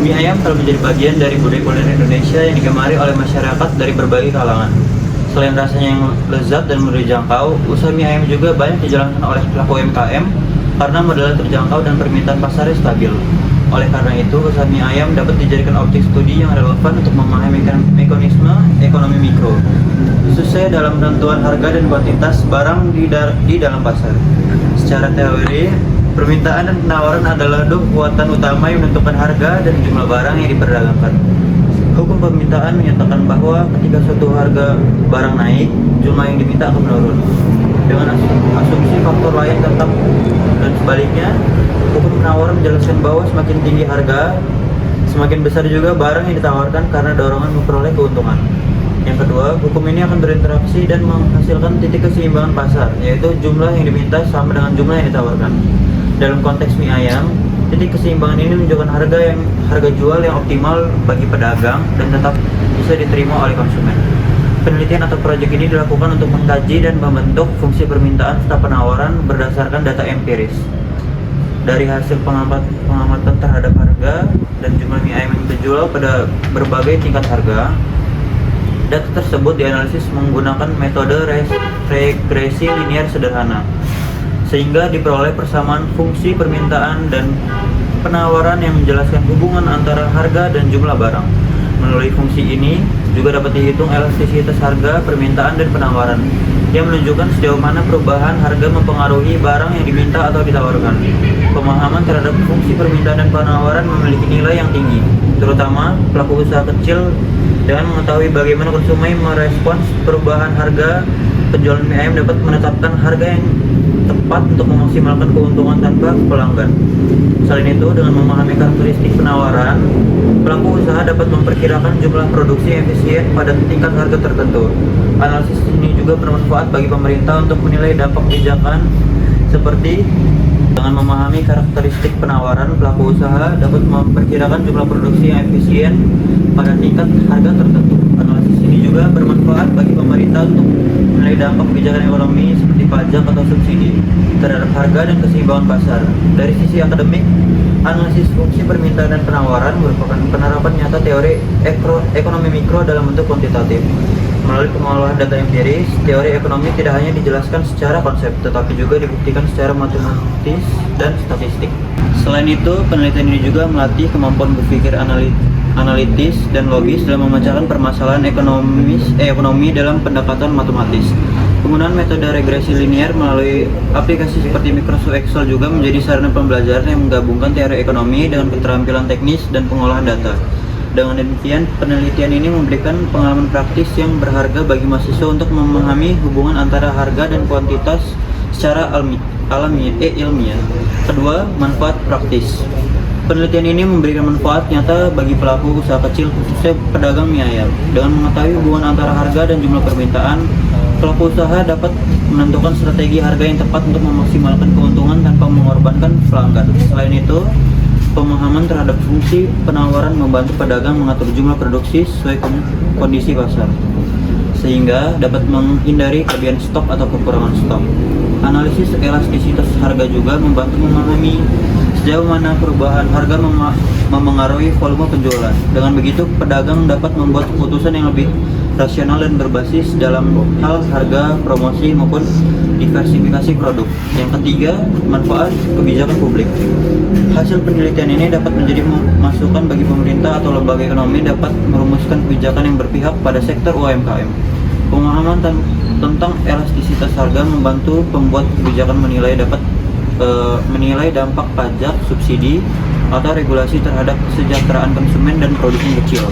Mie ayam telah menjadi bagian dari budaya kuliner Indonesia yang digemari oleh masyarakat dari berbagai kalangan. Selain rasanya yang lezat dan mudah dijangkau, usaha mie ayam juga banyak dijalankan oleh pelaku UMKM karena modalnya terjangkau dan permintaan pasarnya stabil. Oleh karena itu, usaha mie ayam dapat dijadikan objek studi yang relevan untuk memahami mekanisme ekonomi mikro, khususnya dalam penentuan harga dan kuantitas barang di dalam pasar. Secara teori, permintaan dan penawaran adalah dua kekuatan utama yang menentukan harga dan jumlah barang yang diperdagangkan. Hukum permintaan menyatakan bahwa ketika suatu harga barang naik, jumlah yang diminta akan menurun. Dengan asumsi faktor lain tetap dan sebaliknya, hukum penawaran menjelaskan bahwa semakin tinggi harga, semakin besar juga barang yang ditawarkan karena dorongan memperoleh keuntungan. Yang kedua, hukum ini akan berinteraksi dan menghasilkan titik keseimbangan pasar, yaitu jumlah yang diminta sama dengan jumlah yang ditawarkan. Dalam konteks mie ayam, titik keseimbangan ini menunjukkan harga jual yang optimal bagi pedagang dan tetap bisa diterima oleh konsumen. Penelitian atau proyek ini dilakukan untuk mengkaji dan membentuk fungsi permintaan serta penawaran berdasarkan data empiris. Dari hasil pengamatan terhadap harga dan jumlah mie ayam yang dijual pada berbagai tingkat harga, data tersebut dianalisis menggunakan metode regresi linear sederhana, sehingga diperoleh persamaan fungsi permintaan dan penawaran yang menjelaskan hubungan antara harga dan jumlah barang. Melalui fungsi ini juga dapat dihitung elastisitas harga, permintaan, dan penawaran yang menunjukkan sejauh mana perubahan harga mempengaruhi barang yang diminta atau ditawarkan. Pemahaman terhadap fungsi permintaan dan penawaran memiliki nilai yang tinggi, terutama pelaku usaha kecil. Dengan mengetahui bagaimana konsumen merespons perubahan harga, penjualan mie ayam dapat menetapkan harga yang tepat untuk memaksimalkan keuntungan tanpa pelanggan. Selain itu, dengan memahami karakteristik penawaran, pelaku usaha dapat memperkirakan jumlah produksi yang efisien pada tingkat harga tertentu. Analisis ini juga bermanfaat bagi pemerintah untuk menilai dampak kebijakan, seperti dengan memahami karakteristik penawaran, pelaku usaha dapat memperkirakan jumlah produksi yang efisien pada tingkat harga tertentu. Analisis ini juga bermanfaat bagi pemerintah untuk menilai dampak kebijakan ekonomi seperti pajak atau subsidi terhadap harga dan keseimbangan pasar. Dari sisi akademik, analisis fungsi permintaan dan penawaran merupakan penerapan nyata teori ekonomi mikro dalam bentuk kuantitatif. Melalui pengolahan data empiris, teori ekonomi tidak hanya dijelaskan secara konsep, tetapi juga dibuktikan secara matematis dan statistik. Selain itu, penelitian ini juga melatih kemampuan berpikir analitis dan logis dalam memecahkan permasalahan ekonomi dalam pendekatan matematis. Penggunaan metode regresi linear melalui aplikasi seperti Microsoft Excel juga menjadi sarana pembelajaran yang menggabungkan teori ekonomi dengan keterampilan teknis dan pengolahan data. Dengan demikian, penelitian ini memberikan pengalaman praktis yang berharga bagi mahasiswa untuk memahami hubungan antara harga dan kuantitas secara ilmiah. Kedua, manfaat praktis. Penelitian ini memberikan manfaat nyata bagi pelaku usaha kecil, khususnya pedagang mie ayam. Dengan mengetahui hubungan antara harga dan jumlah permintaan, pelaku usaha dapat menentukan strategi harga yang tepat untuk memaksimalkan keuntungan tanpa mengorbankan pelanggan. Selain itu, pemahaman terhadap fungsi penawaran membantu pedagang mengatur jumlah produksi sesuai kondisi pasar, sehingga dapat menghindari kelebihan stok atau kekurangan stok. Analisis elastisitas harga juga membantu memahami sejauh mana perubahan harga memengaruhi volume penjualan. Dengan begitu, pedagang dapat membuat keputusan yang lebih rasional dan berbasis dalam hal harga, promosi, maupun diversifikasi produk. Yang ketiga, manfaat kebijakan publik. Hasil penelitian ini dapat menjadi masukan bagi pemerintah atau lembaga ekonomi dapat merumuskan kebijakan yang berpihak pada sektor UMKM. Pemahaman tentang elastisitas harga membantu pembuat kebijakan menilai dampak pajak, subsidi, atau regulasi terhadap kesejahteraan konsumen dan produsen kecil.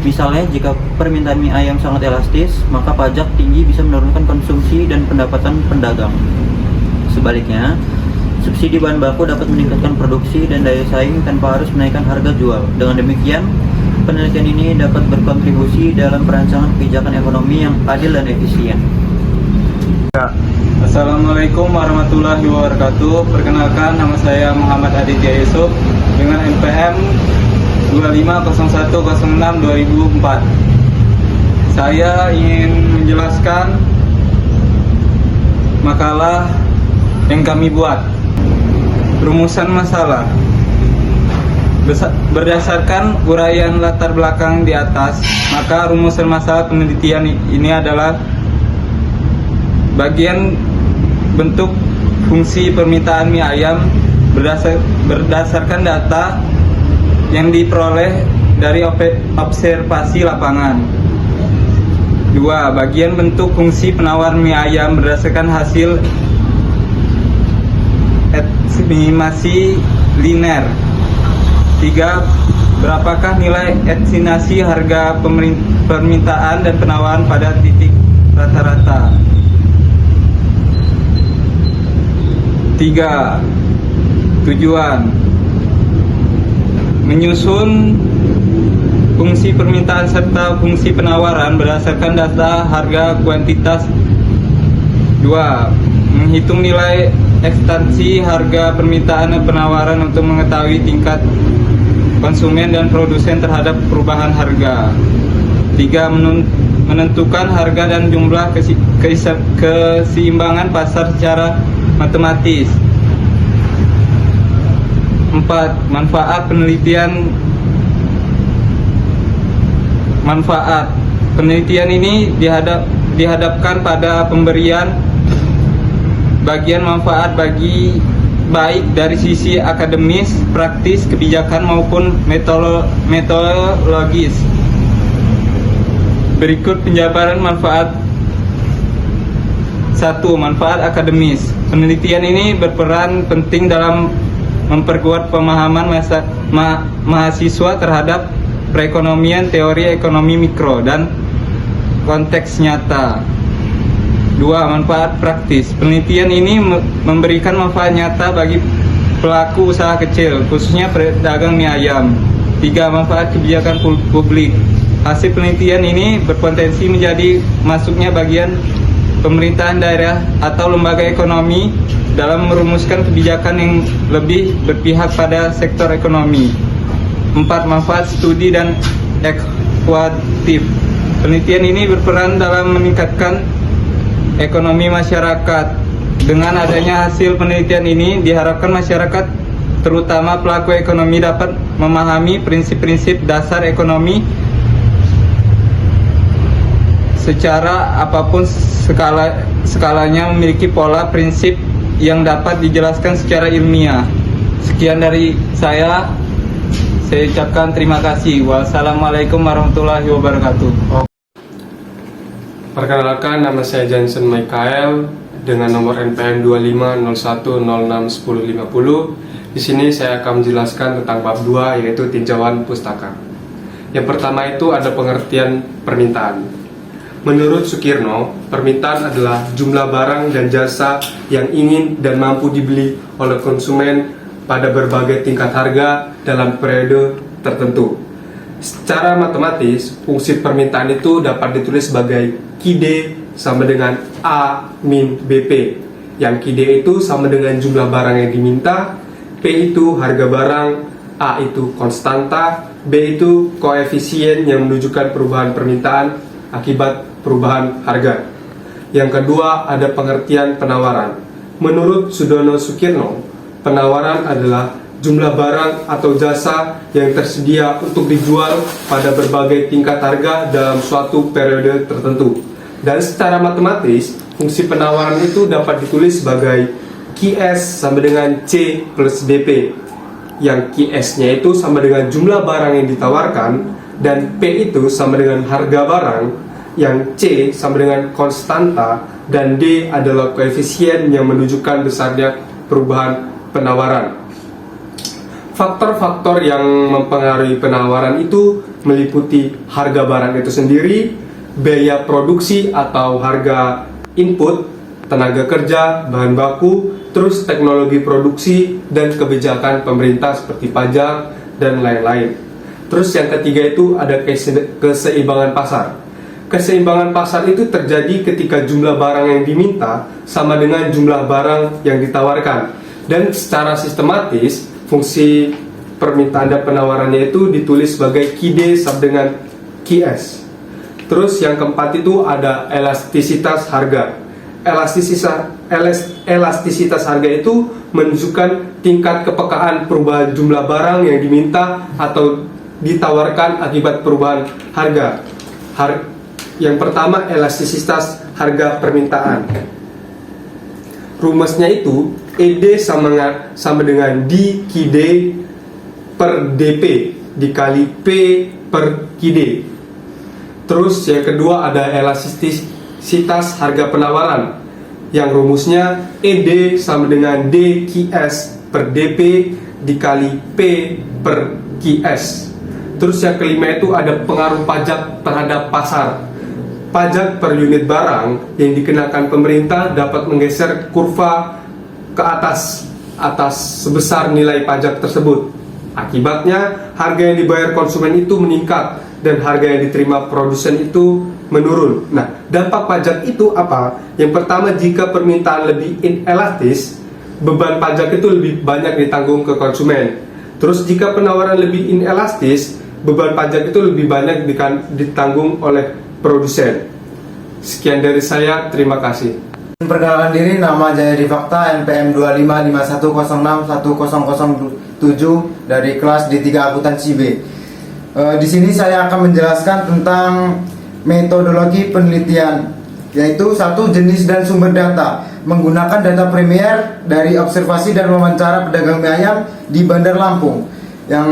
Misalnya, jika permintaan mie ayam sangat elastis, maka pajak tinggi bisa menurunkan konsumsi dan pendapatan pedagang. Sebaliknya, subsidi bahan baku dapat meningkatkan produksi dan daya saing tanpa harus menaikkan harga jual. Dengan demikian, penelitian ini dapat berkontribusi dalam perancangan kebijakan ekonomi yang adil dan efisien. Assalamualaikum warahmatullahi wabarakatuh. Perkenalkan, nama saya Muhammad Aditya Yusuf dengan NPM 250106/2004. Saya ingin menjelaskan makalah yang kami buat. Rumusan masalah. Berdasarkan uraian latar belakang di atas, maka rumusan masalah penelitian ini adalah bagian bentuk fungsi permintaan mie ayam berdasarkan data yang diperoleh dari observasi lapangan. 2. Bagian bentuk fungsi penawar mie ayam berdasarkan hasil estimasi linear. 3. Berapakah nilai estimasi harga permintaan dan penawaran pada titik rata-rata? 3. Tujuan menyusun fungsi permintaan serta fungsi penawaran berdasarkan data harga kuantitas. 2. Menghitung nilai ekstensi harga permintaan dan penawaran untuk mengetahui tingkat konsumen dan produsen terhadap perubahan harga. 3. Menentukan harga dan jumlah keseimbangan pasar secara matematis. 4. Manfaat penelitian ini dihadapkan pada pemberian bagian manfaat baik dari sisi akademis, praktis, kebijakan maupun metodologis. Berikut penjabaran manfaat. 1. Manfaat akademis. Penelitian ini berperan penting dalam memperkuat pemahaman mahasiswa terhadap perekonomian, teori ekonomi mikro, dan konteks nyata. 2. Manfaat praktis. Penelitian ini memberikan manfaat nyata bagi pelaku usaha kecil, khususnya pedagang mie ayam. 3. Manfaat kebijakan publik. Hasil penelitian ini berpotensi menjadi masuknya bagian pemerintahan daerah atau lembaga ekonomi dalam merumuskan kebijakan yang lebih berpihak pada sektor ekonomi. 4. Manfaat studi dan ekuatif. Penelitian ini berperan dalam meningkatkan ekonomi masyarakat. Dengan adanya hasil penelitian ini, diharapkan masyarakat, terutama pelaku ekonomi, dapat memahami prinsip-prinsip dasar ekonomi secara apapun skalanya, memiliki pola prinsip yang dapat dijelaskan secara ilmiah. Sekian dari saya ucapkan terima kasih. Wassalamualaikum warahmatullahi wabarakatuh. Perkenalkan, nama saya Jansen Michael dengan nomor NPM 2501061050. Di sini saya akan menjelaskan tentang bab 2, yaitu tinjauan pustaka. Yang pertama itu ada pengertian permintaan. Menurut Sukirno, permintaan adalah jumlah barang dan jasa yang ingin dan mampu dibeli oleh konsumen pada berbagai tingkat harga dalam periode tertentu. Secara matematis, fungsi permintaan itu dapat ditulis sebagai QD sama dengan A min BP. Yang QD itu sama dengan jumlah barang yang diminta, P itu harga barang, A itu konstanta, B itu koefisien yang menunjukkan perubahan permintaan akibat perubahan harga. Yang kedua ada pengertian penawaran. Menurut Sudono Sukirno, penawaran adalah jumlah barang atau jasa yang tersedia untuk dijual pada berbagai tingkat harga dalam suatu periode tertentu. Dan secara matematis, fungsi penawaran itu dapat ditulis sebagai QS sama dengan C plus DP. Yang QS-nya itu sama dengan jumlah barang yang ditawarkan, dan P itu sama dengan harga barang, yang C sama dengan konstanta, dan D adalah koefisien yang menunjukkan besarnya perubahan penawaran. Faktor-faktor yang mempengaruhi penawaran itu meliputi harga barang itu sendiri, biaya produksi atau harga input, tenaga kerja, bahan baku, terus teknologi produksi, dan kebijakan pemerintah seperti pajak dan lain-lain. Terus yang ketiga itu ada keseimbangan pasar. Keseimbangan pasar itu terjadi ketika jumlah barang yang diminta sama dengan jumlah barang yang ditawarkan. Dan secara sistematis, fungsi permintaan dan penawarannya itu ditulis sebagai QD sama dengan QS. Terus yang keempat itu ada elastisitas harga. elastisitas harga itu menunjukkan tingkat kepekaan perubahan jumlah barang yang diminta atau ditawarkan akibat perubahan harga. Yang pertama, elastisitas harga permintaan. Rumusnya itu ED sama dengan DQD per DP dikali P per QD. Terus yang kedua ada elastisitas harga penawaran, yang rumusnya ED sama dengan DQS per DP dikali P per QS. Terus yang kelima itu ada pengaruh pajak terhadap pasar. Pajak per unit barang yang dikenakan pemerintah dapat menggeser kurva ke atas sebesar nilai pajak tersebut. Akibatnya harga yang dibayar konsumen itu meningkat dan harga yang diterima produsen itu menurun. Nah, dampak pajak itu apa? Yang pertama, jika permintaan lebih inelastis, beban pajak itu lebih banyak ditanggung ke konsumen. Terus jika penawaran lebih inelastis, beban pajak itu lebih banyak ditanggung oleh produsen. Sekian dari saya, terima kasih. Perkenalkan diri, nama Jayadi Fakta, NPM 2551061007 dari kelas D3 Akuntansi B. Di sini saya akan menjelaskan tentang metodologi penelitian, yaitu satu, jenis dan sumber data, menggunakan data primer dari observasi dan wawancara pedagang mie ayam di Bandar Lampung. Yang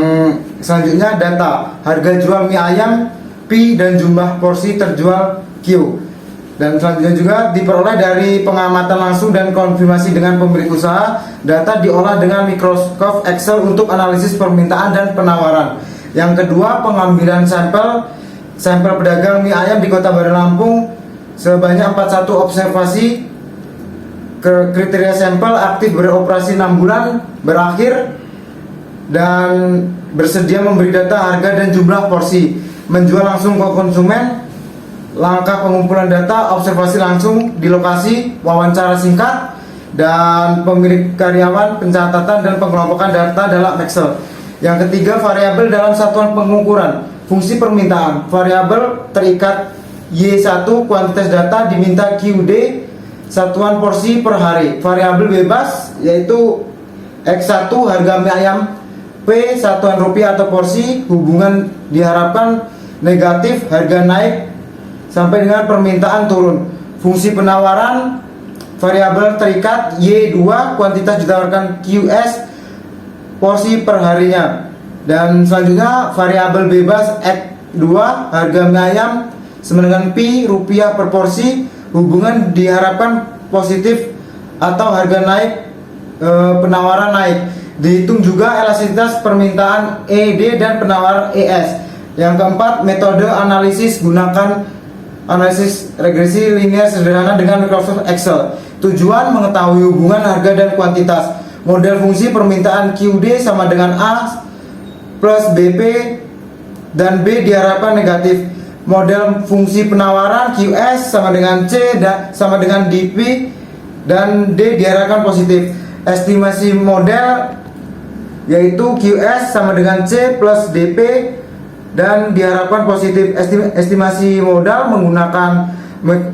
selanjutnya data harga jual mie ayam, P, dan jumlah porsi terjual, Q. Dan selanjutnya juga diperoleh dari pengamatan langsung dan konfirmasi dengan pemilik usaha. Data diolah dengan Microsoft Excel untuk analisis permintaan dan penawaran. Yang kedua, pengambilan sampel pedagang mie ayam di Kota Bandar Lampung sebanyak 41 observasi. Kriteria sampel aktif beroperasi 6 bulan, berakhir dan bersedia memberi data harga dan jumlah porsi, menjual langsung ke konsumen. Langkah pengumpulan data, observasi langsung di lokasi, wawancara singkat, dan pemilik karyawan, pencatatan dan pengelompokan data dalam Excel. Yang ketiga, variabel dalam satuan pengukuran, fungsi permintaan, variabel terikat Y1, kuantitas data diminta QD, satuan porsi per hari. Variabel bebas yaitu X1, harga mie ayam, P, satuan rupiah atau porsi, hubungan diharapkan negatif, harga naik sampai dengan permintaan turun. Fungsi penawaran, variabel terikat Y2, kuantitas ditawarkan QS, porsi per harinya. Dan selanjutnya variabel bebas X2, harga mie ayam sama dengan P, rupiah per porsi, hubungan diharapkan positif atau harga naik, penawaran naik. Dihitung juga elastisitas permintaan ED dan penawaran ES. Yang keempat, metode analisis, gunakan analisis regresi linear sederhana dengan Microsoft Excel. Tujuan mengetahui hubungan harga dan kuantitas. Model fungsi permintaan QD sama dengan A plus BP dan B diharapkan negatif. Model fungsi penawaran QS sama dengan C sama dengan DP dan D diharapkan positif. Estimasi model yaitu QS sama dengan C plus DP dan diharapkan positif. Estimasi modal menggunakan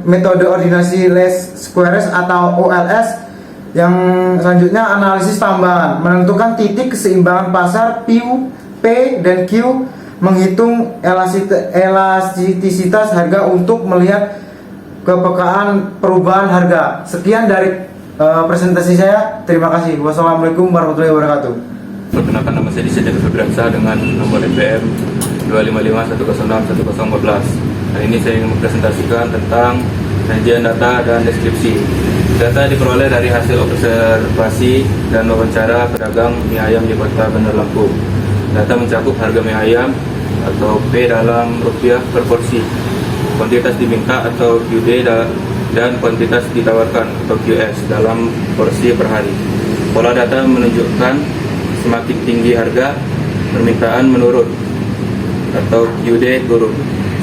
metode ordinasi least squares atau OLS. Yang selanjutnya analisis tambahan, menentukan titik keseimbangan pasar P, dan Q, menghitung elastisitas harga untuk melihat kepekaan perubahan harga. Sekian dari presentasi saya. Terima kasih. Wassalamualaikum warahmatullahi wabarakatuh. Perkenalkan, nama saya Disyadil Febriansyah dengan nomor NPM 255106114. Hari ini saya ingin mempresentasikan tentang sajian data dan deskripsi. Data diperoleh dari hasil observasi dan wawancara pedagang mie ayam di Kota Bandar Lampung. Data mencakup harga mie ayam atau P dalam rupiah per porsi, kuantitas diminta atau QD dan kuantitas ditawarkan atau QS dalam porsi per hari. Pola data menunjukkan semakin tinggi harga, permintaan menurun atau QD turun.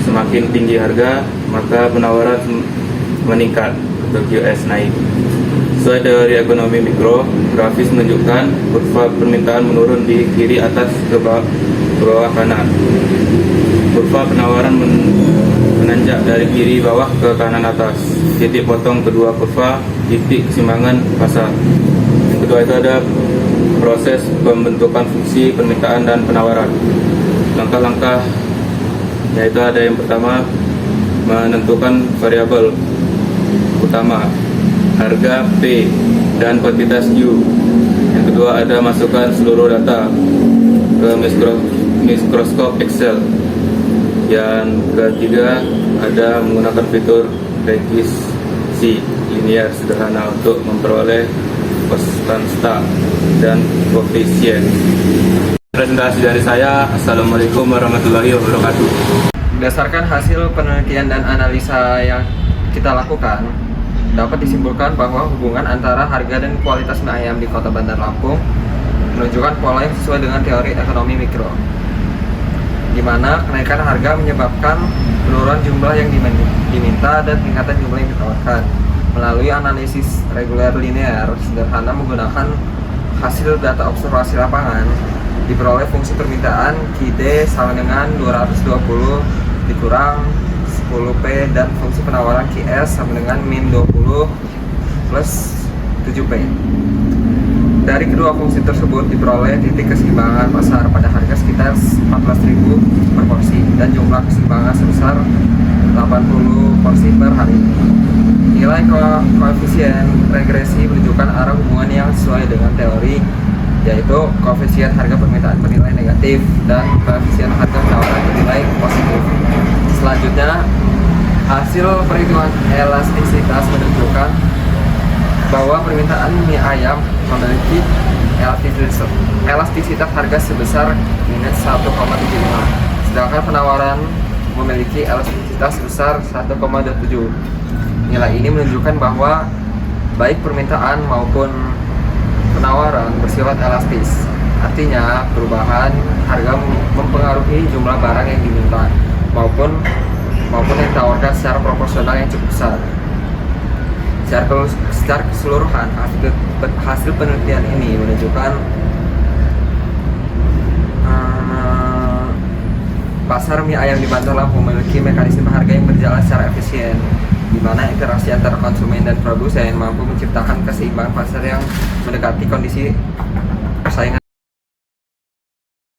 Semakin tinggi harga, maka penawaran meningkat atau QS naik. Sesuai teori ekonomi mikro, grafis menunjukkan kurva permintaan menurun di kiri atas ke bawah kanan. kurva penawaran menanjak dari kiri bawah ke kanan atas. Titik potong kedua kurva, titik keseimbangan pasar. Yang kedua itu ada proses pembentukan fungsi permintaan dan penawaran. Langkah-langkah yaitu ada yang pertama, menentukan variabel utama harga P dan kuantitas U. Yang kedua ada masukkan seluruh data ke mikroskop Excel. Yang ketiga ada menggunakan fitur regresi linear sederhana untuk memperoleh konstanta dan koefisien. Presentasi dari saya. Assalamualaikum warahmatullahi wabarakatuh. Berdasarkan hasil penelitian dan analisa yang kita lakukan, dapat disimpulkan bahwa hubungan antara harga dan kualitas mie ayam di Kota Bandar Lampung menunjukkan pola yang sesuai dengan teori ekonomi mikro, di mana kenaikan harga menyebabkan penurunan jumlah yang diminta dan peningkatan jumlah yang ditawarkan. Melalui analisis reguler linear sederhana menggunakan hasil data observasi lapangan, diperoleh fungsi permintaan QD sama dengan 220 dikurang 10P dan fungsi penawaran QS sama dengan min 20 plus 7P. Dari kedua fungsi tersebut diperoleh titik keseimbangan pasar pada harga sekitar 14.000 per porsi dan jumlah keseimbangan sebesar 80 porsi per hari. Nilai koefisien regresi menunjukkan arah hubungan yang sesuai dengan teori, yaitu koefisien harga permintaan bernilai negatif dan koefisien harga penawaran bernilai positif. Selanjutnya, hasil perhitungan elastisitas menunjukkan bahwa permintaan mie ayam memiliki elastisitas harga sebesar minus 1,75, sedangkan penawaran memiliki elastisitas sebesar 1,27. Nilai ini menunjukkan bahwa baik permintaan maupun penawaran bersifat elastis. Artinya, perubahan harga mempengaruhi jumlah barang yang diminta maupun yang ditawarkan secara proporsional yang cukup besar. Secara keseluruhan, hasil penelitian ini menunjukkan pasar mie ayam di Bandar Lampung memiliki mekanisme harga yang berjalan secara efisien, di mana interaksi antara konsumen dan produsen mampu menciptakan keseimbangan pasar yang mendekati kondisi